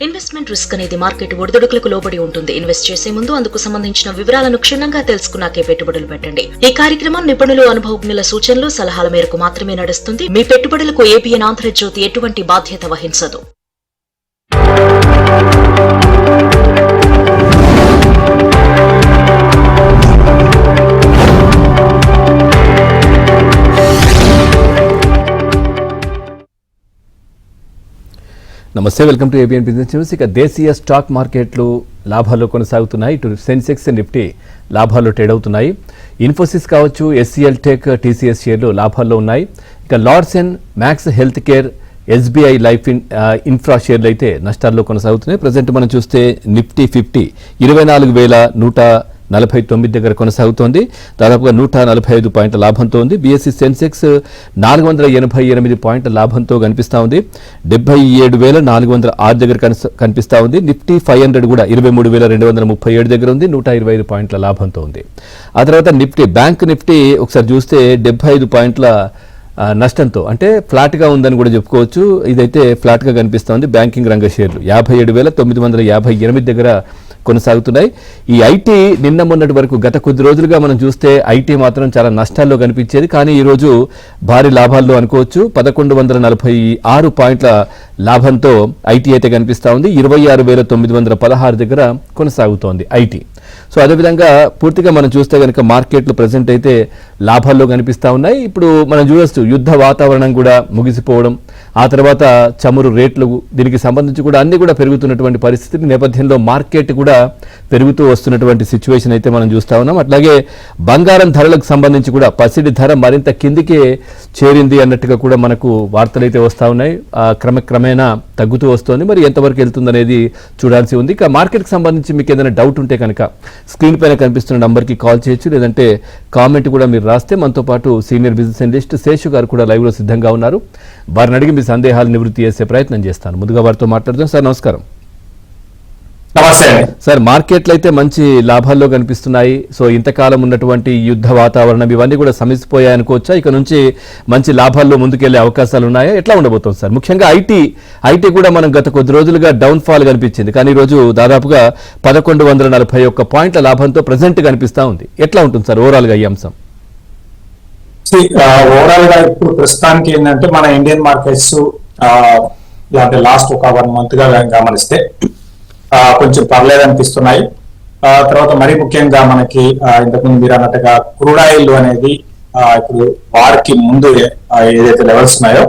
Investment risk అనేది market ఒడిదుడుకులకు లోబడి ఉంటుంది. ఇన్వెస్ట్ చేసే ముందు అందుకు సంబంధించిన వివరాలను క్షుణ్ణంగా తెలుసుకున్నాకే పెట్టుబడులు పెట్టండి. ఈ కార్యక్రమం నిపుణులు, అనుభవజ్ఞుల సూచనలు, సలహాల మేరకు మాత్రమే నడుస్తుంది. మీ పెట్టుబడులకు ఏబిఎన్ ఆంధ్రజ్యోతి ఎటువంటి బాధ్యత వహించదు. నమస్తే, welcome to ABN business news. ఇక దేశీయ స్టాక్ మార్కెట్లు లాభాల్లో కొనసాగుతున్నాయి. ఇటు సెన్సెక్స్, నిఫ్టీ లాభాల్లో ట్రేడ్ అవుతున్నాయి. ఇన్ఫోసిస్ కావచ్చు, ఎస్సీఎల్ టెక్, టీసీఎస్ షేర్లు లాభాల్లో ఉన్నాయి. ఇక Larsen, max health care, SBI life infra షేర్లు అయితే నష్టాల్లో కొనసాగుతున్నాయి. ప్రజెంట్ మనం చూస్తే నిఫ్టీ 50 24,149 దగ్గర కొనసాగుతోంది. దాదాపుగా 145 పాయింట్ల లాభంతో ఉంది. బీఎస్సీ సెన్సెక్స్ 488 పాయింట్ల లాభంతో కనిపిస్తూ ఉంది. 77,406 దగ్గర కనిపిస్తూ ఉంది. నిఫ్టీ 500 కూడా 23,237 దగ్గర ఉంది. 125 పాయింట్ల లాభంతో ఉంది. ఆ తర్వాత నిఫ్టీ, బ్యాంక్ నిఫ్టీ ఒకసారి చూస్తే 75 పాయింట్ల నష్టంతో, అంటే ఫ్లాట్గా ఉందని కూడా చెప్పుకోవచ్చు. ఇదైతే ఫ్లాట్గా కనిపిస్తోంది. బ్యాంకింగ్ రంగ షేర్లు 57,958 దగ్గర కొనసాగుతున్నాయి. ఈ ఐటీ నిన్న మొన్నటి వరకు గత కొద్ది రోజులుగా మనం చూస్తే ఐటీ మాత్రం చాలా నష్టాల్లో కనిపించేది. కానీ ఈరోజు భారీ లాభాల్లో అనుకోవచ్చు. 1,146 పాయింట్ల లాభంతో ఐటీ అయితే కనిపిస్తూ ఉంది. 26,916 దగ్గర కొనసాగుతోంది ఐటీ. సో అదేవిధంగా పూర్తిగా మనం చూస్తే కనుక మార్కెట్లు ప్రజెంట్ అయితే లాభాల్లో కనిపిస్తూ ఉన్నాయి. ఇప్పుడు మనం చూడొచ్చు, యుద్ధ వాతావరణం కూడా ముగిసిపోవడం, ఆ తర్వాత చమురు రేట్లు, దీనికి సంబంధించి కూడా అన్ని కూడా పెరుగుతున్నటువంటి పరిస్థితి నేపథ్యంలో మార్కెట్ కూడా పెరుగుతూ వస్తున్నటువంటి సిచ్యువేషన్ అయితే మనం చూస్తూ ఉన్నాం. అట్లాగే బంగారం ధరలకు సంబంధించి కూడా పసిడి ధర మరింత కిందికే చేరింది అన్నట్టుగా కూడా మనకు వార్తలు అయితే వస్తూ ఉన్నాయి. క్రమేణా తగ్గుతూ వస్తోంది. మరి ఎంతవరకు వెళ్తుందనేది చూడాల్సి ఉంది. ఇక మార్కెట్కి సంబంధించి మీకు ఏదైనా డౌట్ ఉంటే కనుక స్క్రీన్ పైన కనిపిస్తున్న నంబర్కి కాల్ చేయొచ్చు, లేదంటే కామెంట్ కూడా మీరు రాస్తే మనతో పాటు సీనియర్ బిజినెస్ అనలిస్ట్ శేషు గారు కూడా లైవ్లో సిద్ధంగా ఉన్నారు. వారిని అడిగి మీ సందేహాలు నివృత్తి చేసే ప్రయత్నం చేస్తాను. ముందుగా వారితో మాట్లాడుతాం. సార్ నమస్కారం. నమస్తే సార్, మార్కెట్లు అయితే మంచి లాభాల్లో కనిపిస్తున్నాయి. సో ఇంతకాలం ఉన్నటువంటి యుద్ధ వాతావరణం ఇవన్నీ కూడా సమసిపోయాయి అనుకోవచ్చా? ఇక నుంచి మంచి లాభాల్లో ముందుకెళ్లే అవకాశాలు ఉన్నాయా? ఎట్లా ఉండబోతుంది సార్? ముఖ్యంగా ఐటీ కూడా మనం గత కొద్ది రోజులుగా డౌన్ ఫాల్ కనిపించింది. కానీ ఈ రోజు దాదాపుగా 1,141 పాయింట్ల లాభంతో ప్రజెంట్ కనిపిస్తా ఉంది. ఎట్లా ఉంటుంది సార్ ఓవరాల్ గా ఈ అంశం? ఓవరాల్ గా ఇప్పుడు ప్రస్తుతానికి ఏంటంటే మన ఇండియన్ మార్కెట్స్ లాస్ట్ ఒక 1 month గా గమనిస్తే కొంచెం పర్లేదు అనిపిస్తున్నాయి. తర్వాత మరీ ముఖ్యంగా మనకి ఇంతకుముందు మీరు అన్నట్టుగా క్రూడ్ ఆయిల్ అనేది ఇప్పుడు వారికి ముందు ఏదైతే లెవెల్స్ ఉన్నాయో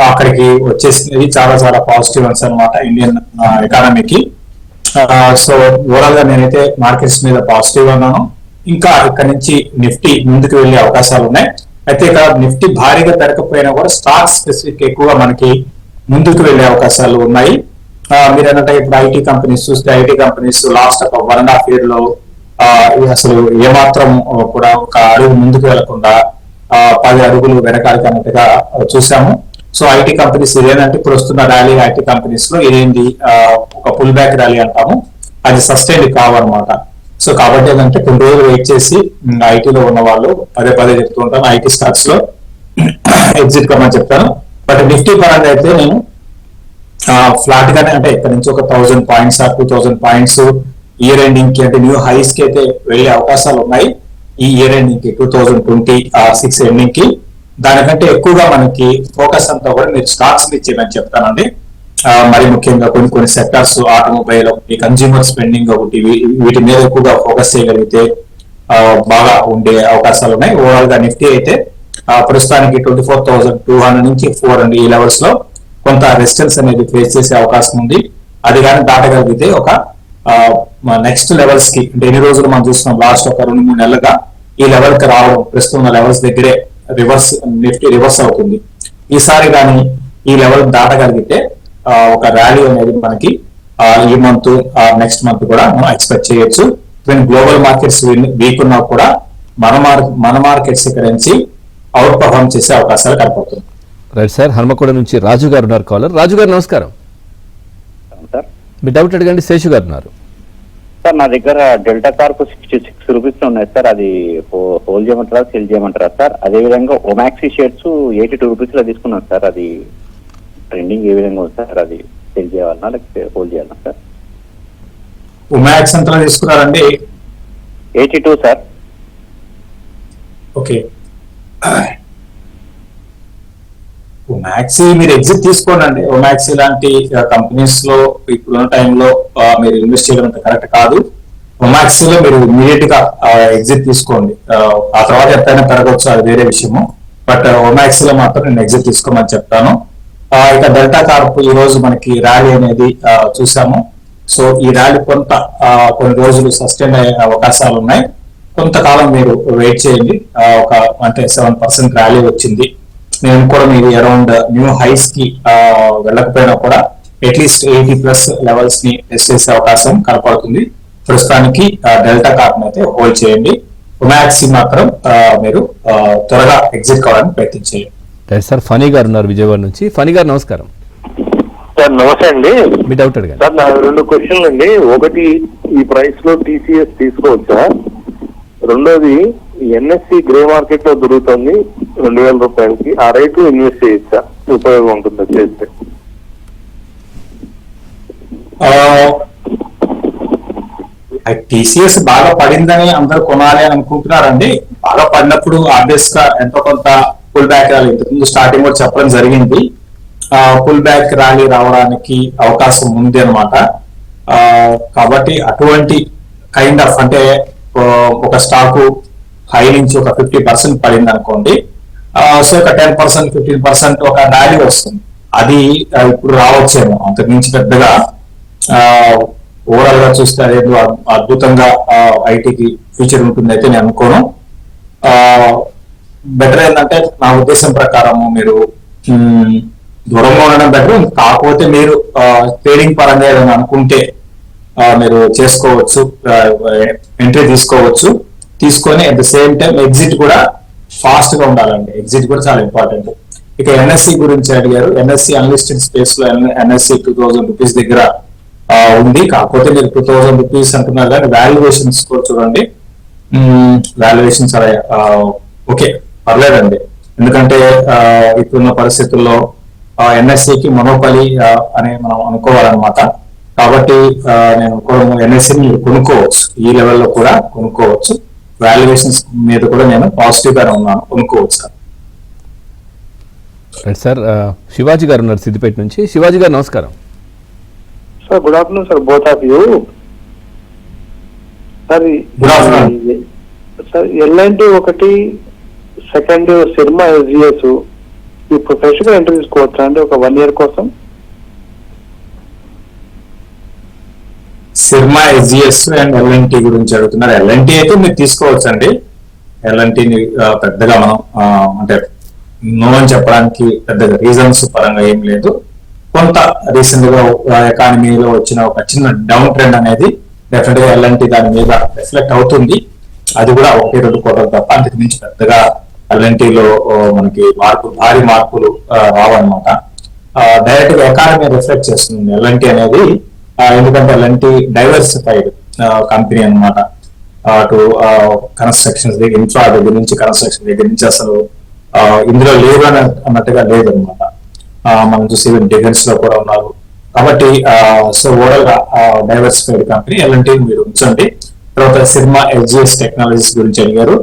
అక్కడికి వచ్చేసింది. చాలా చాలా పాజిటివ్ అన్స్ అనమాట ఇండియన్ ఎకానమీకి. సో ఓవరాల్ గా నేనైతే మార్కెట్స్ మీద పాజిటివ్ అన్నాను. ఇంకా ఇక్కడ నుంచి నిఫ్టీ ముందుకు వెళ్లే అవకాశాలు ఉన్నాయి. అయితే ఇక్కడ నిఫ్టీ భారీగా పెరగకపోయినా కూడా స్టాక్ స్పెసిఫిక్ ఎక్కువగా మనకి ముందుకు వెళ్లే అవకాశాలు ఉన్నాయి. మీరు అన్నట్టు ఇప్పుడు ఐటీ కంపెనీస్ చూస్తే ఐటీ కంపెనీస్ లాస్ట్ ఒక 1.5 year లో అసలు ఏమాత్రం కూడా ఒక అడుగు ముందుకు వెళ్లకుండా 10 అడుగులు వెనకాలకి అన్నట్టుగా చూసాము. సో ఐటీ కంపెనీస్ ఇదేంటంటే ఇప్పుడు వస్తున్న ర్యాలీ ఐటీ కంపెనీస్ లో ఇదేంటి ఒక పుల్ బ్యాక్ ర్యాలీ అంటాము, అది సస్టైన్ కావన్నమాట. సో కాబట్టి ఏంటంటే కొన్ని రోజులు వెయిట్ చేసి ఐటీలో ఉన్న వాళ్ళు పదే చెప్తూ ఉంటాను, ఐటీ స్టాక్స్ లో ఎగ్జిట్ కమ్మని చెప్తాను. బట్ నిఫ్టీ పరంగా అయితే నేను ఫ్లాట్ గానే, అంటే ఇక్కడ నుంచి ఒక 1,000 points 2,000 points ఇయర్ ఎండింగ్ కి, అంటే న్యూ హైస్ కి అయితే వెళ్లే అవకాశాలు ఉన్నాయి. ఈ ఇయర్ ఎండింగ్ కి 2026 ఎండింగ్ కి దానికంటే ఎక్కువగా మనకి ఫోకస్ అంతా కూడా మీరు స్టాక్స్ మీద చేయమని చెప్తానండి. మరి ముఖ్యంగా కొన్ని సెక్టార్స్, ఆటోమొబైల్ ఒకటి, కన్జ్యూమర్ స్పెండింగ్ ఒకటి, వీటి మీద ఎక్కువగా ఫోకస్ చేయగలిగితే బాగా ఉండే అవకాశాలు ఉన్నాయి. ఓవరాల్ గా నిఫ్టీ అయితే ప్రస్తుతానికి 24,200 నుంచి 400 ఈ లెవెల్స్ లో కొంత రెసిస్టెన్స్ అనేది ఫేస్ చేసే అవకాశం ఉంది. అది కానీ దాటగలిగితే ఒక నెక్స్ట్ లెవెల్స్ కి, అంటే ఎన్ని రోజులు మనం చూస్తున్నాం లాస్ట్ ఒక 2-3 నెలలుగా ఈ లెవెల్ కి రావడం, ప్రస్తుతం ఉన్న లెవెల్స్ దగ్గరే నిఫ్టీ రివర్స్ అవుతుంది. ఈసారి కానీ ఈ లెవెల్ దాటగలిగితే ఒక ర్యాలీ అనేది మనకి ఈ మంత్ నెక్స్ట్ మంత్ కూడా మనం ఎక్స్పెక్ట్ చేయొచ్చు. గ్లోబల్ మార్కెట్స్ వీక్ ఉన్నా కూడా మన మార్కెట్స్ ఇక్కడ నుంచి అవుట్ పర్ఫార్మ్ చేసే అవకాశాలు కనపడుతుంది. రైట్ సార్, హన్మకొండ నుంచి రాజు గారు ఉన్నారు కాలర్. రాజు గారు నమస్కారం. మీ డౌట్ అడగండి. శేషు గారు ఉన్నారు. సార్ నా దగ్గర డెల్టా కార్ప్ 66 రూపీస్ ఉన్నాయి సార్, అది హోల్డ్ చేయమంటారా సేల్ చేయమంటారా సార్? అదే విధంగా ఒమాక్సీ షేర్స్ 82 రూపీస్ లో తీసుకున్నాను సార్, అది ట్రెండింగ్ ఏ విధంగా ఉంది సార్? అది సేల్ చేయాలన్నా లేకపోతే హోల్డ్ చేయాలన్నా సార్? ఉమాక్స్ ఎంత తీసుకున్నారండి? 82 సార్. ఓకే, ఒమాక్సీ మీరు ఎగ్జిట్ తీసుకోండి. ఒమాక్సీ లాంటి కంపెనీస్ లో ఇప్పుడున్న టైంలో మీరు ఇన్వెస్ట్ చేయడం అంత కరెక్ట్ కాదు. ఒమాక్సీ లో మీరు ఇమీడియట్ గా ఎగ్జిట్ తీసుకోండి. ఆ తర్వాత ఎప్పుడైనా పెరగవచ్చు, అది వేరే విషయము. బట్ ఒమాక్సీ లో మాత్రం నేను ఎగ్జిట్ తీసుకోమని చెప్తాను. ఇక డెల్టా కార్ప్ ఈ రోజు మనకి ర్యాలీ అనేది చూసాము. సో ఈ ర్యాలీ కొన్ని రోజులు సస్టైన్ అయ్యే అవకాశాలు ఉన్నాయి. కొంతకాలం మీరు వెయిట్ చేయండి. ఒక అంటే 7% ర్యాలీ వచ్చింది. నేను కూడా మీరు అరౌండ్ న్యూ హైస్ కి వెళ్ళకపోయినా కూడా అట్లీస్ట్ 80+ లెవెల్స్ ని టెస్ట్ చేసే అవకాశం కనపడుతుంది. ప్రస్తుతానికి డెల్టా కార్ప్ అయితే హోల్డ్ చేయండి. ఒమాక్సీ మాత్రం మీరు త్వరగా ఎగ్జిట్ కావడానికి ప్రయత్నించేయండి. సార్ ఫనీ గారు ఉన్నారు విజయవాడ నుంచి. ఫనీ గారు నమస్కారం సార్. నమస్తే అండి. మీ డౌట్ అడగండి సార్. నా 2 క్వశ్చన్లు అండి. ఒకటి, ఈ ప్రైస్ లో టీసీఎస్ తీసుకోవచ్చా? రెండోది, ఎన్ఎస్సి గ్రే మార్కెట్ లో దొరుకుతుంది 2000 రూపాయలకి, ఆ రేటు ఇన్వెస్ట్ చేయొచ్చా? ఉపయోగం ఉంటుందా చేస్తే? టీసీఎస్ బాగా పడిందని అందరూ కొనాలి అని అనుకుంటున్నారండి. బాగా పడినప్పుడు ఆబ్వియస్ గా ఎంతో కొంత పుల్ బ్యాక్ ర్యాలీ, ఇంతకుముందు స్టార్టింగ్ కూడా చెప్పడం జరిగింది, పుల్ బ్యాక్ ర్యాలీ రావడానికి అవకాశం ఉంది అనమాట. కాబట్టి అటువంటి కైండ్ ఆఫ్ అంటే ఒక స్టాకు హై నుంచి ఒక 50% పడింది అనుకోండి, సో ఒక 10%, 15% ఒక ర్యాలీ వస్తుంది. అది ఇప్పుడు రావచ్చేమో. అంతకు మించి పెద్దగా ఓవరాల్ గా చూస్తే అదేదో అద్భుతంగా ఐటీకి ఫ్యూచర్ ఉంటుంది అయితే నేను అనుకోను. బెటర్ ఏంటంటే నా ఉద్దేశం ప్రకారం మీరు దూరంగా ఉండడం బెటర్. కాకపోతే మీరు ట్రేడింగ్ పరంగా ఏదైనా అనుకుంటే మీరు చేసుకోవచ్చు, ఎంట్రీ తీసుకోవచ్చు. తీసుకొని at the same time exit కూడా ఫాస్ట్ గా ఉండాలండి. ఎగ్జిట్ కూడా చాలా ఇంపార్టెంట్. ఇక ఎన్ఎస్సి గురించి అడిగారు. ఎన్ఎస్సి అన్లిస్టెడ్ స్పేస్ లో ఎన్ఎస్సి 2000 రూపీస్ దగ్గర ఉంది. కాకపోతే మీరు 2000 రూపీస్ అంటున్నారు కానీ వాల్యుయేషన్స్ కూడా చూడండి. వాల్యుయేషన్ చాలా ఓకే, పర్లేదండి. ఎందుకంటే ఇప్పుడున్న పరిస్థితుల్లో ఎన్ఎస్సికి మొనోపలి అని మనం అనుకోవాలన్నమాట. కాబట్టి నేను ఎన్ఎస్సిని మీరు కొనుక్కోవచ్చు, ఈ లెవెల్లో కూడా కొనుక్కోవచ్చు. వాల్యుయేషన్స్ మీద కూడా నేను పాజిటివ్ గానే ఉన్నాను, కొనుక్కోవచ్చు సార్. Right sir. శివాజీ గారు ఉన్నారు సిద్దిపేట నుంచి. శివాజీ గారు నమస్కారం sir. Good afternoon sir, both of you. Sir good afternoon sir. LNT ఒకటి, సెకండ్ సిర్మా ఎస్జిఎస్, ఇప్పుడు ఫ్రెష్ గా ఎంట్రీ తీసుకోవచ్చా అండి ఒక 1 year కోసం? సిర్మా ఎస్జిఎస్ అండ్ ఎల్ఎన్టీ గురించి అడుగుతున్నారు. ఎల్ఎన్టీ అయితే మీరు తీసుకోవచ్చు అండి. ఎల్ఎన్టీని పెద్దగా మనం అంటే నో అని చెప్పడానికి పెద్దగా రీజన్స్ పరంగా ఏం లేదు. కొంత రీసెంట్ గా ఎకానమీలో వచ్చిన ఒక చిన్న డౌన్ ట్రెండ్ అనేది డెఫినెట్ గా ఎల్ఎన్టీ దాని మీద రిఫ్లెక్ట్ అవుతుంది. అది కూడా 1-2 quarters తప్ప అంతకు మించి పెద్దగా ఎల్ఎన్టీలో మనకి భారీ మార్పులు రావన్నమాట. డైరెక్ట్ గా ఎకానమీ రిఫ్లెక్ట్ చేస్తుంది ఎల్ఎన్టీ అనేది. ఎందుకంటే ఎల్ఎన్టీ డైవర్సిఫైడ్ కంపెనీ అనమాట. అటు కన్స్ట్రక్షన్స్ దగ్గర, ఇన్ఫ్రా దగ్గర నుంచి, కన్స్ట్రక్షన్ దగ్గర నుంచి అసలు ఇందులో లేదు అన్నట్టుగా లేదు అనమాట. మనం చూసి డిఫెన్స్ లో కూడా ఉన్నారు. కాబట్టి సో ఓవరాల్ గా డైవర్సిఫైడ్ కంపెనీ ఎల్ఎన్టీ మీరు ఉంచండి. తర్వాత సిర్మా ఎస్జిఎస్ టెక్నాలజీస్ గురించి అడిగారు.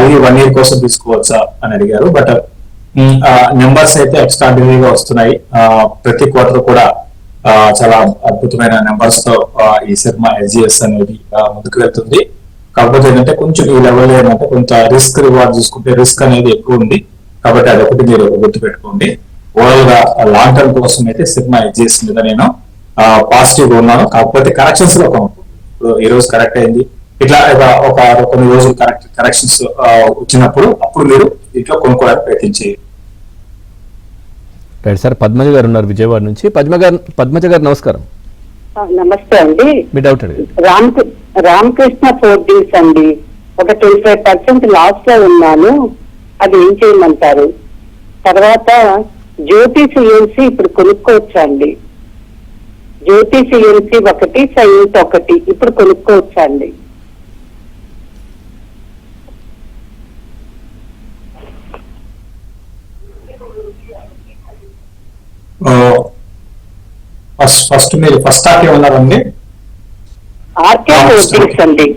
ఇది 1 year కోసం తీసుకోవచ్చా అని అడిగారు. బట్ నెంబర్స్ అయితే ఎక్స్ట్రాడినరీగా వస్తున్నాయి. ప్రతి క్వార్టర్ కూడా చాలా అద్భుతమైన నెంబర్స్ తో ఈ సిర్మా ఎస్జిఎస్ అనేది ముందుకు వెళ్తుంది. కాకపోతే ఏంటంటే కొంచెం ఈ లెవెల్ ఏంటంటే కొంత రిస్క్ రివార్డ్ చూసుకుంటే రిస్క్ అనేది ఎక్కువ ఉంది. కాబట్టి అదొకటి మీరు గుర్తుపెట్టుకోండి. ఓవరాల్ గా లాంగ్ టర్మ్ కోసం అయితే సిగ్మా ఎడ్జిఎస్ మీద నేను పాజిటివ్ గా ఉన్నాను. కాకపోతే కరెక్షన్స్ లో ఇప్పుడు ఈ రోజు కరెక్ట్ అయింది, ఇట్లా ఒక కొన్ని రోజులు కరెక్షన్స్ వచ్చినప్పుడు అప్పుడు మీరు ఇట్లా కొనుక్కోవడానికి ప్రయత్నించేది. Right sir. పద్మజ గారు ఉన్నారు విజయవాడ నుంచి. పద్మజ గారు నమస్కారం. నమస్తే అండి. మీ డౌట్ అడిగారు. రామకృష్ణ ఫోర్టీస్ అండి, ఒక 25% లాస్ లో ఉన్నాను, అది ఏం చేయమంటారు? తర్వాత జ్యోతి సిఎన్సి ఇప్పుడు కొనుక్కోవచ్చా అండి? జ్యోతి సిఎన్సి ఒకటి, సైన్స్ ఒకటి ఇప్పుడు కొనుక్కోవచ్చా అండి? ఫస్ట్ మీరు ఫస్ట్ స్టాక్ ఏమన్నారండి? ఆర్కే హోల్డింగ్స్ అండి.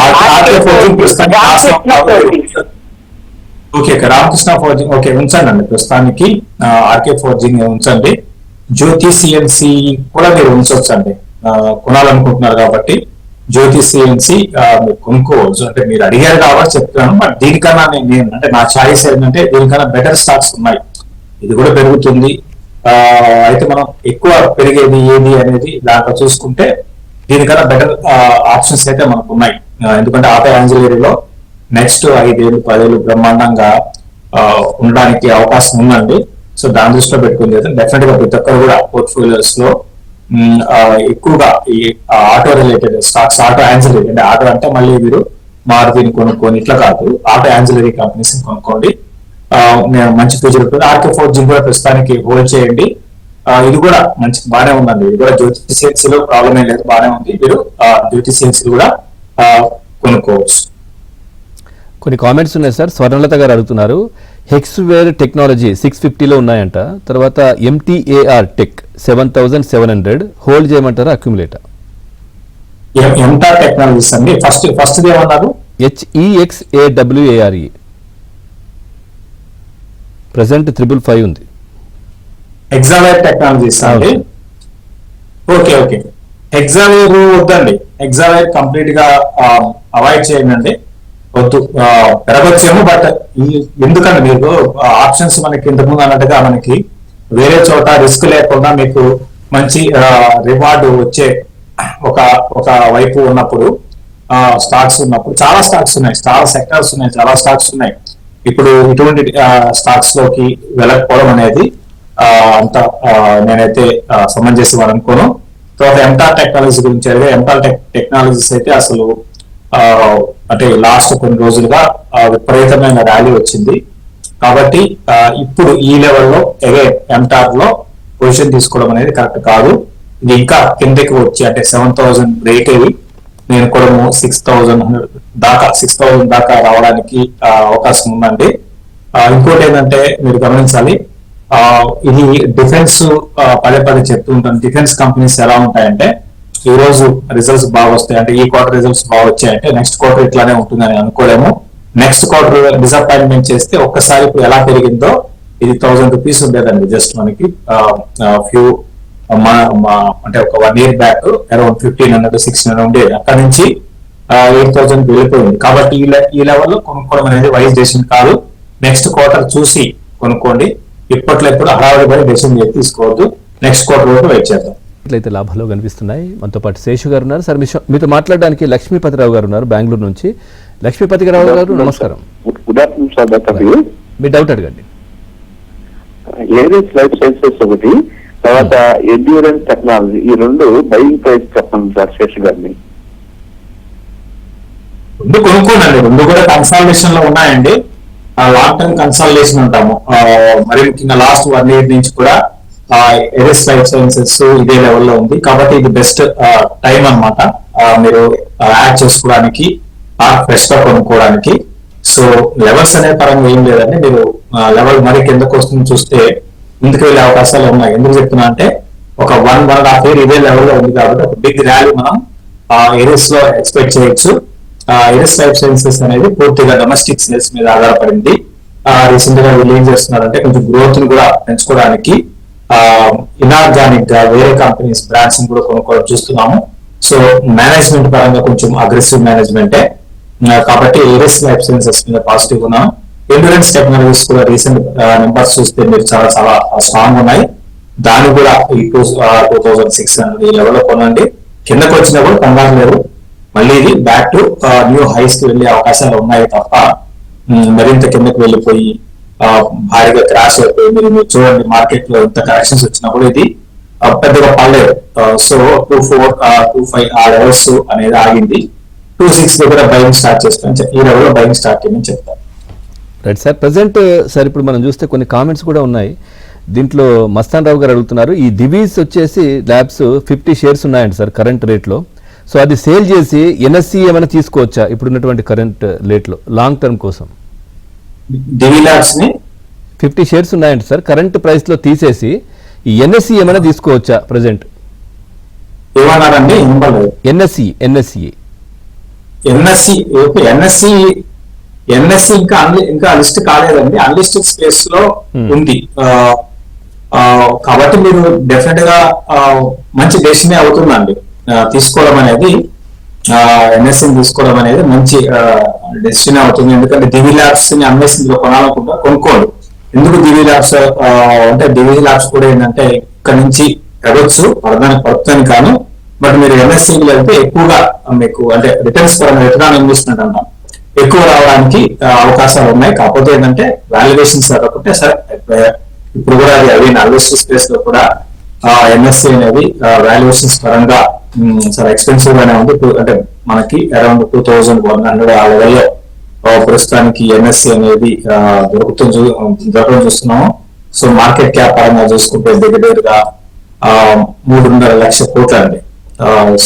ఆర్కే ఫోర్జింగ్ ప్రస్తుతానికి Ramakrishna holdings. Okay, Ramakrishna forging okay ఉంచండి ప్రస్తుతానికి. ఆర్కే ఫోర్జింగ్ ఉంచండి. జ్యోతి సిఎన్సి కూడా మీరు ఉంచొచ్చండి. కొనాలనుకుంటున్నారు కాబట్టి జ్యోతి సిఎన్సి మీరు కొనుక్కోవచ్చు. అంటే మీరు అడిగారు కాబట్టి చెప్తున్నాను. బట్ దీనికన్నా నేను అంటే నా ఛాయిస్ ఏంటంటే దీనికన్నా బెటర్ స్టాక్స్ ఉన్నాయి. ఇది కూడా పెరుగుతుంది. అయితే మనం ఎక్కువ పెరిగేది ఏది అనేది దాంట్లో చూసుకుంటే దీనికన్నా బెటర్ ఆప్షన్స్ అయితే మనకు ఉన్నాయి. ఎందుకంటే ఆటో యాన్జిలరీలో నెక్స్ట్ 5 ఏళ్ళు 10 ఏళ్ళు బ్రహ్మాండంగా ఉండడానికి అవకాశం ఉందండి. సో దాని దృష్టిలో పెట్టుకుని డెఫినెట్ గా ప్రతి ఒక్కరు కూడా పోర్ట్ఫోలియోస్ లో ఎక్కువగా ఈ auto related stocks, auto ancillary అంటే ఆటో అంటే మళ్ళీ మీరు మారుతిని కొనుక్కొని ఇట్లా కాదు, ఆటో యాన్జిలరీ కంపెనీస్ కొనుక్కోండి. మంచి ఫ్యూచర్ ఉంటుంది. ఆర్కే ఫోర్జింగ్ కూడా ప్రస్తుతానికి హోల్డ్ చేయండి. ఇది కూడా మంచి బాగానే ఉందండి. ఇది కూడా జ్యోతి సిఎన్సీ లో ప్రాబ్లం ఏం లేదు, బాగానే ఉంది. మీరు జ్యోతి సిఎన్సీ కూడా కొనుక్కోవచ్చు. కొన్ని కామెంట్స్ ఉన్నాయి సార్. స్వర్ణలత గారు అడుగుతున్నారు, హెక్స్వేర్ టెక్నాలజీ 650లో ఉన్నాయంట. తర్వాత ఎంటీఏఆర్ టెక్ 7700 హోల్డ్ చేయమంటారా అక్యుములేటర్? ఎంటార్ టెక్నాలజీస్ అండి. ఫస్ట్ ఏమన్నారు? HEXAWARE ప్రెసెంట్ 555 ఉంది. ఎగ్జావేర్ టెక్నాలజీస్ అండి. ఓకే ఓకే, ఎగ్జావేర్ వద్దండి. ఎగ్జావేర్ కంప్లీట్ గా అవాయిడ్ చేయండి. వద్దు. పెరగొచ్చేమో బట్ ఎందుకంటే మీకు ఆప్షన్స్ మనకి ఇంతకుముందు అన్నట్టుగా మనకి వేరే చోట రిస్క్ లేకుండా మీకు మంచి రివార్డు వచ్చే ఒక వైపు ఉన్నప్పుడు స్టాక్స్ ఉన్నప్పుడు చాలా స్టాక్స్ ఉన్నాయి, చాలా సెక్టర్స్ ఉన్నాయి, చాలా స్టాక్స్ ఉన్నాయి. ఇప్పుడు ఇటువంటి స్టాక్స్ లోకి వెళ్ళకపోవడం అనేది అంత నేనైతే సమంజసం అనుకోను. తర్వాత ఎంటార్ టెక్నాలజీ గురించి అడిగే, ఎంటార్ టెక్నాలజీస్ అయితే అసలు అంటే లాస్ట్ కొన్ని రోజులుగా విపరీతమైన ర్యాలీ వచ్చింది. కాబట్టి ఇప్పుడు ఈ లెవెల్లో ఎంటార్ లో పొజిషన్ తీసుకోవడం అనేది కరెక్ట్ కాదు. ఇది ఇంకా కిందకి వచ్చి అంటే 7000 బ్రేక్ అయ్యి నేను కూడా 6000 దాకా రావడానికి అవకాశం ఉందండి. ఇంకోటి ఏంటంటే మీరు గమనించాలి, ఇది డిఫెన్స్ పదే చెప్తూ ఉంటాను. డిఫెన్స్ కంపెనీస్ ఎలా ఉంటాయంటే ఈ రోజు రిజల్ట్స్ బాగా వస్తాయి అంటే ఈ క్వార్టర్ రిజల్ట్స్ బాగా వచ్చాయంటే నెక్స్ట్ క్వార్టర్ ఇట్లానే ఉంటుందని అనుకోలేము. నెక్స్ట్ క్వార్టర్ డిసప్పాయింట్మెంట్ చేస్తే ఒక్కసారి ఇప్పుడు ఎలా పెరిగిందో ఇది 1000 రూపీస్ ఉండేదండి జస్ట్ మనకి ఫ్యూ అంటే ఒక 1 year బ్యాక్ అరౌండ్ 1500-1600 ఉండేది. అక్కడ నుంచి 8000 వెళ్ళిపోయింది. కాబట్టి ఈ లెవెల్లో కొనుక్కోవడం అనేది వైజ్ డెసిషన్ కాదు. నెక్స్ట్ క్వార్టర్ చూసి కొనుక్కోండి. ఇప్పట్లో ఎప్పుడు హడావిడి డెసిషన్ తీసుకోవద్దు. నెక్స్ట్ క్వార్టర్ వరకు వెయిట్ చేద్దాం. ఇట్లయితే లాభాలు కనిపిస్తున్నాయి. మనతో పాటు శేషు గారు ఉన్నారు. సార్ మీతో మాట్లాడడానికి లక్ష్మీపతిరావు గారు ఉన్నారు బెంగళూరు నుంచి. లక్ష్మీపతిరావు గారు నమస్కారం. Good afternoon sir. మీ డౌట్ అడగండి. ఏరియస్ లైఫ్ సైన్సెస్ ఒకటి, తర్వాత ఎండ్యూరెన్స్ టెక్నాలజీ, ఈ రెండు బయింగ్ ప్రైస్ చెప్పండి సార్ శేషు గారిని. రెండు కొనుక్కోండి. రెండు కూడా కన్సాలిడేషన్ లో ఉన్నాయండి. లాంగ్ టర్మ్ కన్సాలిడేషన్ ఉంటాము. మరి ముఖ్యంగా లాస్ట్ 1 year నుంచి కూడా ఎరిస్ లైఫ్ సైన్సెస్ ఇదే లెవెల్లో ఉంది. కాబట్టి ఇది బెస్ట్ టైం అన్నమాట మీరు యాడ్ చేసుకోవడానికి, ఫ్రెష్ గా కొనుక్కోవడానికి. సో లెవెల్స్ అనే పరంగా ఏం లేదండి. మీరు లెవెల్ మరి కిందకు వస్తుంది చూస్తే ముందుకు వెళ్ళే అవకాశాలు ఉన్నాయి. ఎందుకు చెప్తున్నా అంటే ఒక 1.5 year ఇదే లెవెల్లో ఉంది కాబట్టి ఒక బిగ్ ర్యాలీ మనం ఎరిస్ లో ఎక్స్పెక్ట్ చేయొచ్చు. ఎరిస్ లైఫ్ సైన్సెస్ అనేది పూర్తిగా డొమెస్టిక్ సేల్స్ మీద ఆధారపడింది. రీసెంట్ గా వీళ్ళు ఏం చేస్తున్నారంటే కొంచెం గ్రోత్ ని కూడా పెంచుకోవడానికి ఇనార్గానిక్ గా వేరే కంపెనీస్ బ్రాండ్స్ కూడా కొనుక్కోవడం చూస్తున్నాము. సో మేనేజ్మెంట్ పరంగా కొంచెం అగ్రెసివ్ మేనేజ్మెంటే కాబట్టి ఎరిస్ లైఫ్ సైన్సెస్ మీద పాజిటివ్ ఉన్నాం. ఎండ్యూరెన్స్ టెక్నాలజీస్ కూడా రీసెంట్ నెంబర్స్ చూస్తే మీరు చాలా చాలా స్ట్రాంగ్ ఉన్నాయి. దాన్ని కూడా ఈ 2600 ఈ లెవెల్లో కొనండి. కిందకు వచ్చినా కూడా కంగారు లేదు. మళ్ళీ ఇది బ్యాక్ టు న్యూ హైస్ కి వెళ్లే అవకాశాలు ఉన్నాయి తప్ప మరింత కిందకు వెళ్ళిపోయి భారీగా క్రాష్ అయిపోయి మీరు చూడండి మార్కెట్ లో ఇంత కరెక్షన్స్ వచ్చినప్పుడు ఇది పెద్దగా పడలేదు. సో 2425 ఆ లెవెల్స్ అనేది ఆగింది. 26 దగ్గర బయింగ్ స్టార్ట్ చేస్తాను, ఈ లెవెల్లో బయింగ్ స్టార్ట్ చేయమని చెప్తాను. Right sir. ప్రజెంట్ సార్ ఇప్పుడు మనం చూస్తే కొన్ని కామెంట్స్ కూడా ఉన్నాయి. దీంట్లో మస్తాన్ రావు గారు అడుగుతున్నారు, ఈ దివీస్ వచ్చేసి ల్యాబ్స్ 50 shares ఉన్నాయండి సార్ కరెంట్ రేట్లో. సో అది సేల్ చేసి ఎన్ఎస్సి ఏమైనా తీసుకోవచ్చా ఇప్పుడున్నటువంటి కరెంట్ రేట్లో లాంగ్ టర్మ్ కోసం? డివి ల్యాబ్స్ ని 50 shares ఉన్నాయండి సార్ కరెంట్ ప్రైస్ లో తీసేసి ఈ ఎన్ఎస్సి ఏమైనా తీసుకోవచ్చా ప్రజెంట్? ఏమన్నారండి? ఎన్ఎస్సి ఎన్ఎస్సి ఇంకా లిస్ట్ కాలేదండి. అన్లిస్టెడ్ స్పేస్ లో ఉంది. కాబట్టి మీరు డెఫినెట్ గా మంచి డెసిషన్ అవుతుందండి తీసుకోవడం అనేది. ఎన్ఎస్సి తీసుకోవడం అనేది మంచి డెసిషన్ అవుతుంది. ఎందుకంటే డివి ల్యాబ్స్ ని అమ్మేసి కొనాలనుకుంటా కొనుక్కోండి. ఎందుకు డివి ల్యాబ్స్ అంటే డివి ల్యాబ్స్ కూడా ఏంటంటే ఇక్కడ నుంచి ఎగొచ్చు, పడదానికి పడుతుంది కానీ, బట్ మీరు ఎంఎస్సీ వెళ్తే ఎక్కువగా మీకు అంటే రిటర్న్స్ పరంగా రిటర్న్ ఇన్వెస్ట్మెంట్ అంటాం ఎక్కువ రావడానికి అవకాశాలు ఉన్నాయి. కాకపోతే ఏంటంటే వాల్యుయేషన్స్ కాకపోతే సరే ఇప్పుడు కూడా అది అన్లిస్టెడ్ స్పేస్ లో కూడా ఎంఎస్సీ అనేది వాల్యుయేషన్స్ పరంగా చాలా ఎక్స్పెన్సివ్ గానే ఉంది. అంటే మనకి అరౌండ్ 2100 ఆ లెవెల్లో ప్రస్తుతానికి ఎంఎస్సీ అనేది దొరకడం చూస్తున్నాము. సో మార్కెట్ క్యాప్ పరంగా చూసుకుంటే దగ్గరగా 3.5 లక్షల కోట్లు అండి.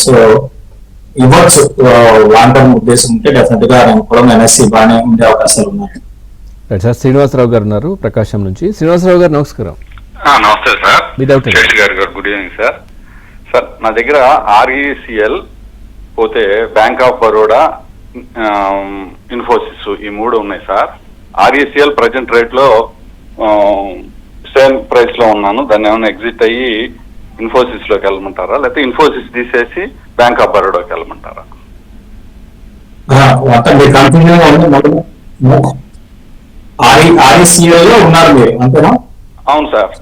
సో ఇవ్వచ్చు లాంగ్ టర్మ్ ఉద్దేశం ఉంటే డెఫినెట్ గా నేను కూడా ఎన్ఎస్సీ బాగానే ఉండే అవకాశాలు ఉన్నాయి. సార్ శ్రీనివాసరావు గారు ఉన్నారు ప్రకాశం నుంచి. శ్రీనివాసరావు గారు నమస్కారం. నమస్తే సార్. మీ డౌట్ గారు గుడ్ ఈవినింగ్ సార్. సార్ నా దగ్గర ఆర్ఈసిఎల్ పోతే బ్యాంక్ ఆఫ్ బరోడా, ఇన్ఫోసిస్ ఈ 3 ఉన్నాయి సార్. ఆర్ఈసిఎల్ ప్రజెంట్ రేట్ లో సేమ్ ప్రైస్ లో ఉన్నాను. దాన్ని ఏమైనా ఎగ్జిట్ అయ్యి ఇన్ఫోసిస్ లోకి వెళ్ళమంటారా, లేకపోతే ఇన్ఫోసిస్ తీసేసి బ్యాంక్ ఆఫ్ బరోడాకి వెళ్ళమంటారా? ఆర్ఈసిఎల్ లో ఉన్నారు మీరు అంతేనా? అవును సార్.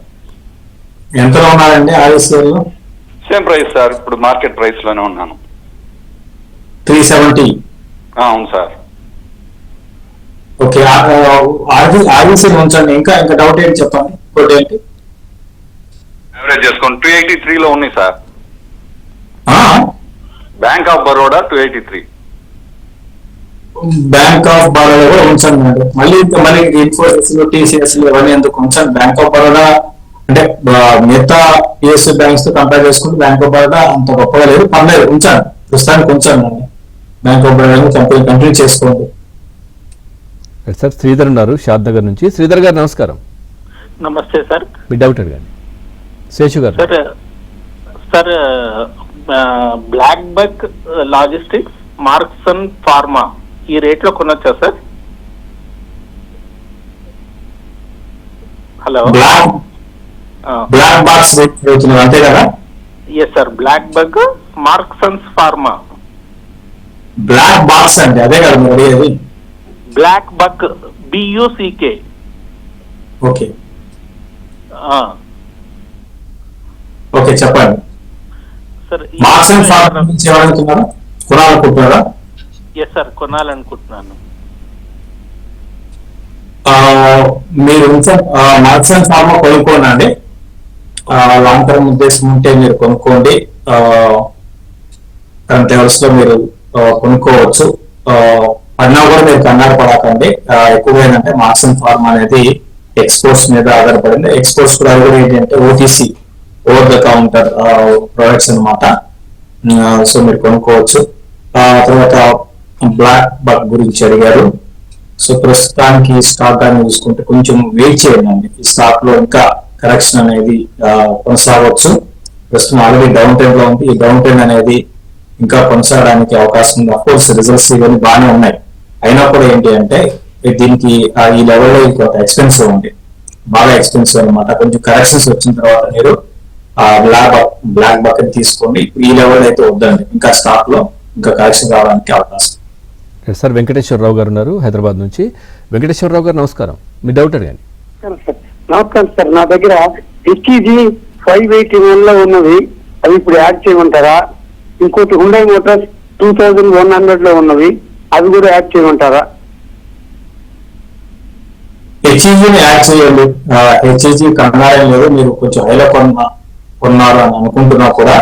ఎంతలో ఉన్నారండి ఆర్ఈసిఎల్ లో? సేమ్ ప్రైస్ సార్, ఇప్పుడు మార్కెట్ ప్రైస్ లోనే ఉన్నాను. 370. అవును సార్. ఓకే, ఆర్ఈసిఎల్ ఉంచండి. ఇంకా డౌట్ ఏంటి చెప్పండి. ఇంకోటి ఏంటి? యావరేజ్ చేసుకోండి. 283 లో ఉన్నాయి sir. Bank of Baroda 283. Bank of Baroda కూడా ఉంచండి. మళ్ళీ ఇన్ఫోసిస్ టీసీఎస్ ఇవన్నీ ఎందుకు ఉంచండి. బ్యాంక్ ఆఫ్ బరోడా అంటే మిగతా పిఎస్యూ బ్యాంక్స్ తో కంపేర్ చేసుకుంటే బ్యాంక్ ఆఫ్ బరోడా అంత గొప్పగా లేదు, పర్లేదు ఉంచండి. ప్రస్తుతానికి ఉంచండి. బ్యాంక్ ఆఫ్ బరోడా కంప్లీట్ చేసుకోండి. సార్ శ్రీధర్ ఉన్నారు షాద్ నగర్ నుంచి. శ్రీధర్ గారు నమస్కారం. నమస్తే సార్. మీ డౌట్ అడగండి. శేషు గారు. Sir Blackbuck logistics, Marksans pharma ఈ రేట్ లో కొనొచ్చా సార్? హలో, బ్లాక్ బాక్స్ అంతే కదా? Yes sir. Blackbuck, Marksans pharma. Black box అంటే అదే కదా మీరు అడిగేది? Blackbuck BUCK. Okay okay చెప్పండి సార్. మార్క్సన్ ఫార్మా నుంచి ఏమనుకుంటున్నారా, కొనాలనుకుంటున్నారా? ఎస్ సార్, కొనాలనుకుంటున్నాను. మీరు మార్క్సన్ ఫార్మా కొనుక్కోండి. లాంగ్ టర్మ్ ఉద్దేశం ఉంటే మీరు కొనుక్కోండి. కరెంట్ లెవెల్స్ లో మీరు కొనుక్కోవచ్చు. పడినా కూడా మీరు కంగారు పడకండి. ఎక్కువగా ఏంటంటే మార్క్సన్ ఫార్మా అనేది ఎక్స్పోర్ట్స్ మీద ఆధారపడింది. ఎక్స్పోర్ట్స్ కూడా ఏంటంటే OTC, over the counter products అనమాట. సో మీరు కొనుక్కోవచ్చు. తర్వాత బ్లాక్ బక్ గురించి అడిగారు. సో ప్రస్తుతానికి స్టాక్ అని చూసుకుంటే కొంచెం వెయిట్ చేయండి. ఈ స్టాక్ లో ఇంకా కరెక్షన్ అనేది కొనసాగవచ్చు. ప్రస్తుతం ఆల్రెడీ డౌన్ ట్రెండ్ లో ఉంది. ఈ డౌన్ ట్రెండ్ అనేది ఇంకా కొనసాగడానికి అవకాశం ఉంది. అఫ్ కోర్స్ రిజల్ట్స్ ఇవన్నీ బాగానే ఉన్నాయి. అయినా కూడా ఏంటి అంటే దీనికి ఈ లెవెల్లో కొంత ఎక్స్పెన్సివ్ ఉంది, బాగా ఎక్స్పెన్సివ్ అనమాట. కొంచెం కరెక్షన్స్ వచ్చిన తర్వాత మీరు బ్లాక్ బకెట్ తీసుకోండి. ఈ లెవెల్ అయితే వద్దండి. ఇంకా స్టాక్ లో ఇంకా కరెక్షన్ రావడానికి అవకాశం. సార్ వెంకటేశ్వరరావు గారు ఉన్నారు హైదరాబాద్ నుంచి. వెంకటేశ్వరరావు గారు నమస్కారం. మీ డౌట్ అడగండి. నమస్కారం సార్. నా దగ్గర HEG 581 లో ఉన్నవి, అవి ఇప్పుడు యాడ్ చేయమంటారా? ఇంకోటి హుండై మోటార్స్ 2100 లో ఉన్నవి, అవి కూడా యాడ్ చేయమంటారా? హెచ్ఈజీని యాడ్ చేయండి. హెచ్ఈజీ కన్నారే లేదు, మీరు కొంచెం హైలో కొన్నారు అని అనుకుంటున్నా కూడా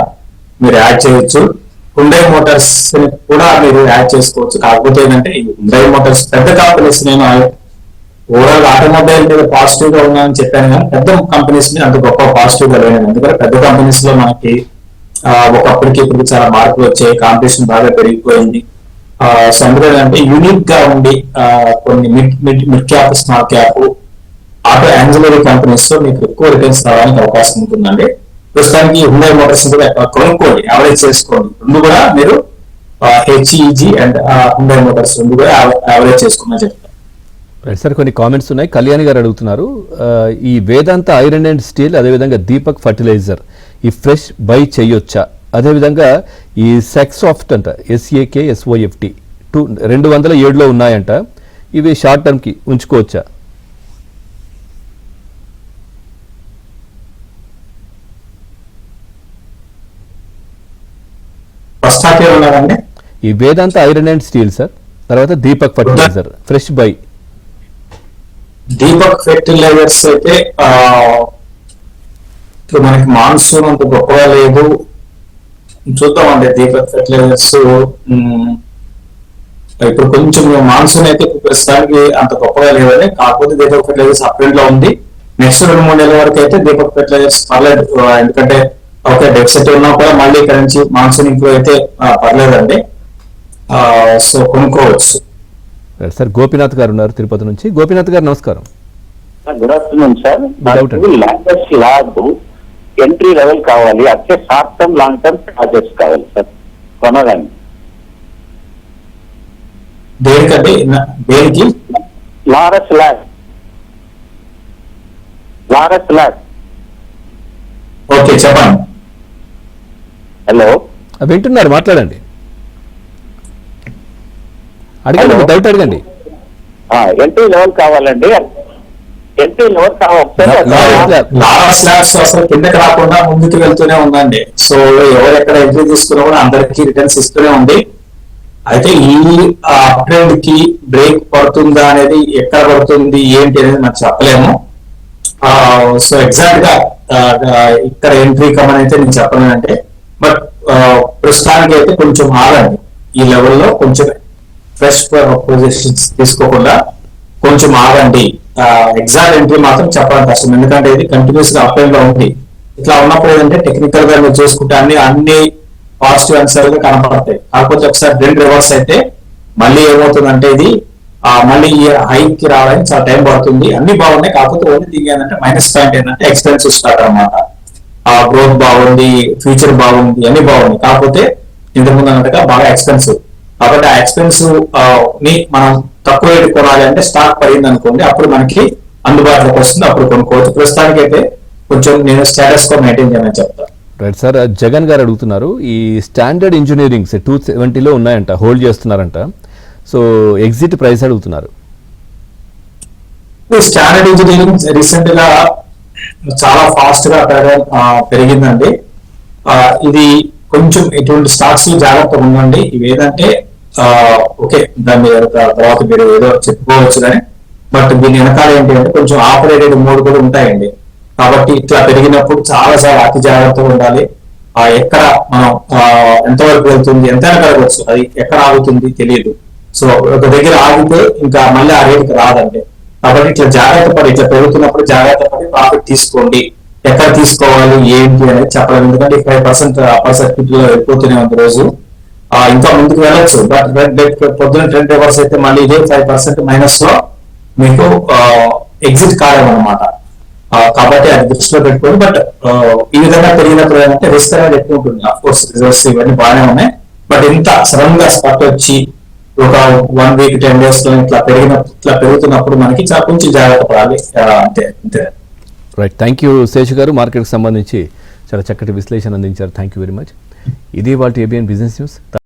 మీరు యాడ్ చేయొచ్చు. హుండై మోటార్స్ కూడా మీరు యాడ్ చేసుకోవచ్చు. కాకపోతే ఏంటంటే ఈ హుండై మోటార్స్ పెద్ద కంపెనీస్, నేను ఓవరాల్ ఆటోమొబైల్ మీద పాజిటివ్ గా ఉన్నానని చెప్పాను కానీ పెద్ద కంపెనీస్ మీద అంత గొప్ప పాజిటివ్ గా లేను. ఎందుకంటే పెద్ద కంపెనీస్ లో మనకి ఒకప్పటికి ఇప్పుడు చాలా మార్పులు వచ్చాయి, కాంపిటీషన్ బాగా పెరిగిపోయింది. సో అందులో ఏంటంటే యూనిక్ గా ఉండి కొన్ని mid cap, small cap auto ancillary companies లో మీకు ఎక్కువ రిటర్న్స్ రావడానికి అవకాశం ఉంటుందండి. ప్రస్తుతానికి హుండై మోటార్స్ కూడా కొనుక్కోండి, యావరేజ్ చేసుకోండి. రెండు కూడా మీరు హెచ్ఈజీ అండ్ హుండై మోటార్స్ రెండు కూడా యావరేజ్ చేసుకోమని చెప్తారు. రైట్ సార్, కొన్ని కామెంట్స్ ఉన్నాయి. కళ్యాణి గారు అడుగుతున్నారు, ఈ వేదాంత ఐరన్ అండ్ స్టీల్, అదేవిధంగా దీపక్ ఫర్టిలైజర్ ఈ ఫ్రెష్ బై చేయొచ్చా? అదేవిధంగా ఈ సెక్సాఫ్ట్ అంట, SAKSOFT 207లో ఉన్నాయంట, ఇవి షార్ట్ టర్మ్కి ఉంచుకోవచ్చా? ఫస్ట్ హాఫ్ ఇయర్ ఉన్నారండి. ఈ Vedanta iron and steel sir, తర్వాత Deepak fertilizer fresh buy. Deepak fertilizers అయితే ఇప్పుడు మనకి మాన్సూన్ అంత గొప్పగా లేదు, చూద్దామండి. దీపక్ ఫెర్టిలైజర్స్ ఇప్పుడు కొంచెం మాన్సూన్ అయితే ప్రస్తుతానికి అంత గొప్పగా లేదని, కాకపోతే దీపక్ ఫెర్టిలైజర్స్ అప్రెంట్ లో ఉంది. నెక్స్ట్ 2-3 నెలల వరకు అయితే దీపక్ ఫెర్టిలైజర్స్ పర్లేదు, ఎందుకంటే ఓకే డెఫిసిట్ ఉన్నా కూడా మళ్ళీ ఇక్కడ నుంచి మాన్సూన్ ఇంప్రూవ్ అయితే పర్లేదండి. సో కొనుక్కోవచ్చు. సార్ గోపీనాథ్ గారు ఉన్నారు తిరుపతి నుంచి. గోపీనాథ్ గారు నమస్కారం. Good afternoon sir. Longest lab entry level కావాలి, అంటే short term long term projects కావాలి సార్ కొనడానికి. దేనికండి? దేనికి? లారస్ ల్యాబ్. ఓకే చెప్పండి. హలో, వింటున్నారు, మాట్లాడండి, అడగండి, డౌట్ అడగండి. ఎంట్రీ లెవెల్ కావాలండి, ఎంట్రీ లెవెల్ లారస్ ల్యాబ్స్ అసలు కిందకి రాకుండా ముందుకు వెళ్తూనే ఉందండి. సో ఎవరెక్కడ ఎంట్రీ తీసుకున్నా కూడా అందరికీ రిటర్న్స్ ఇస్తూనే ఉంది. అయితే ఈ ట్రెండ్ కి బ్రేక్ పడుతుందా అనేది, ఎక్కడ పడుతుంది ఏంటి అనేది మనం చెప్పలేము. సో ఎగ్జాక్ట్ గా ఇక్కడ ఎంట్రీ కమని అయితే నేను చెప్పలేనంటే, బట్ ప్రస్తుతానికి అయితే కొంచెం ఆగండి. ఈ లెవెల్లో కొంచెం ఫ్రెష్ పొజిషన్స్ తీసుకోకుండా కొంచెం ఆగండి. ఎగ్జాక్ట్ ఎంట్రీ మాత్రం చెప్పడం కష్టం, ఎందుకంటే ఇది కంటిన్యూస్ గా అప్ లో ఉంది. ఇట్లా ఉన్నప్పుడు ఏంటంటే టెక్నికల్ గా మీరు చూసుకుంటే అన్ని పాజిటివ్ ఆన్సర్ గా కనపడతాయి. కాకపోతే ఒకసారి ట్రెండ్ రివర్స్ అయితే మళ్ళీ ఏమవుతుందంటే ఇది మళ్ళీ ఈ హైక్ కి రావడానికి చాలా టైం పడుతుంది. అన్ని బాగున్నాయి, కాకపోతే ఓన్లీ థింగ్ ఏంటంటే మైనస్ పాయింట్ ఏంటంటే ఎక్స్పెన్సివ్ స్టాక్ అన్నమాట. గ్రోత్ బాగుంది, ఫ్యూచర్ బాగుంది, అన్ని బాగుంది, కాకపోతే ఇంతకుముందు అన్నట్టుగా బాగా ఎక్స్పెన్సివ్. కాబట్టి ఆ ఎక్స్పెన్సివ్ ని మనం తక్కువ రేటు కొనాలి అంటే స్టాక్ పడింది అనుకోండి, అప్పుడు మనకి అందుబాటులోకి వస్తుంది, అప్పుడు కొనుక్కోవచ్చు. ప్రస్తుతానికి అయితే కొంచెం నేను స్టేటస్ కో మెయింటైన్ చేయమని చెప్తాను. రైట్ సార్, జగన్ గారు అడుగుతున్నారు, ఈ స్టాండర్డ్ ఇంజనీరింగ్స్ 270లో ఉన్నాయంట, హోల్డ్ చేస్తున్నారంట, సో ఎగ్జిట్ ప్రైస్ అడుగుతున్నారు. స్టాండర్డ్ ఇంజనీరింగ్ రీసెంట్ గా చాలా ఫాస్ట్ గా పెరిగిందండి. ఇది కొంచెం ఇటువంటి స్టాక్స్ జాగ్రత్తగా ఉండండి. ఇవి ఏదంటే ఓకే దాని తర్వాత మీరు ఏదో చెప్పుకోవచ్చు కానీ, బట్ దీని వెనకాల ఏంటి అంటే కొంచెం ఆపరేటెడ్ మోడ్ కూడా ఉంటాయండి. కాబట్టి ఇట్లా పెరిగినప్పుడు చాలా అతి జాగ్రత్తగా ఉండాలి. ఎక్కడ మనం ఎంతవరకు వెళ్తుంది, ఎంతైనా కలగవచ్చు, అది ఎక్కడ ఆగుతుంది తెలియదు. సో ఒక దగ్గర ఆగితే ఇంకా మళ్ళీ ఆ రేటుకి రాదండి. కాబట్టి ఇట్లా జాగ్రత్త పడి, ఇట్లా పెరుగుతున్నప్పుడు జాగ్రత్త పడి ప్రాఫిట్ తీసుకోండి. ఎక్కడ తీసుకోవాలి ఏంటి అనేది చెప్పలేము, ఎందుకంటే 5% అప్పర్ సర్క్యూట్ లో వెళ్ళిపోతూనే ఉంది రోజు. ఇంకా ముందుకు వెళ్ళొచ్చు, బట్ పొద్దున ట్రెండ్ రివర్స్ అయితే మళ్ళీ ఇదే 5% మైనస్ లో మీకు ఎగ్జిట్ కాలేమన్నమాట. కాబట్టి అది దృష్టిలో పెట్టుకోండి. బట్ ఈ విధంగా పెరిగినప్పుడు ఏంటంటే రిస్క్ అనేది ఎక్కువ ఉంటుంది. అఫ్ కోర్స్ రిజర్వ్స్ ఇవన్నీ బాగానే ఉన్నాయి, బట్ ఇంత సడన్ గా స్పట్ వచ్చి ఒక 1 వీక్ 10 days లో ఇట్లా పెరుగుతున్నప్పుడు మనకి కొంచెం జాగ్రత్త పడాలి. అంతే. రైట్, థ్యాంక్ యూ శేషు గారు, మార్కెట్కి సంబంధించి చాలా చక్కటి విశ్లేషణ అందించారు. Thank you very much. ఇది వాళ్ళ ABN బిజినెస్ న్యూస్.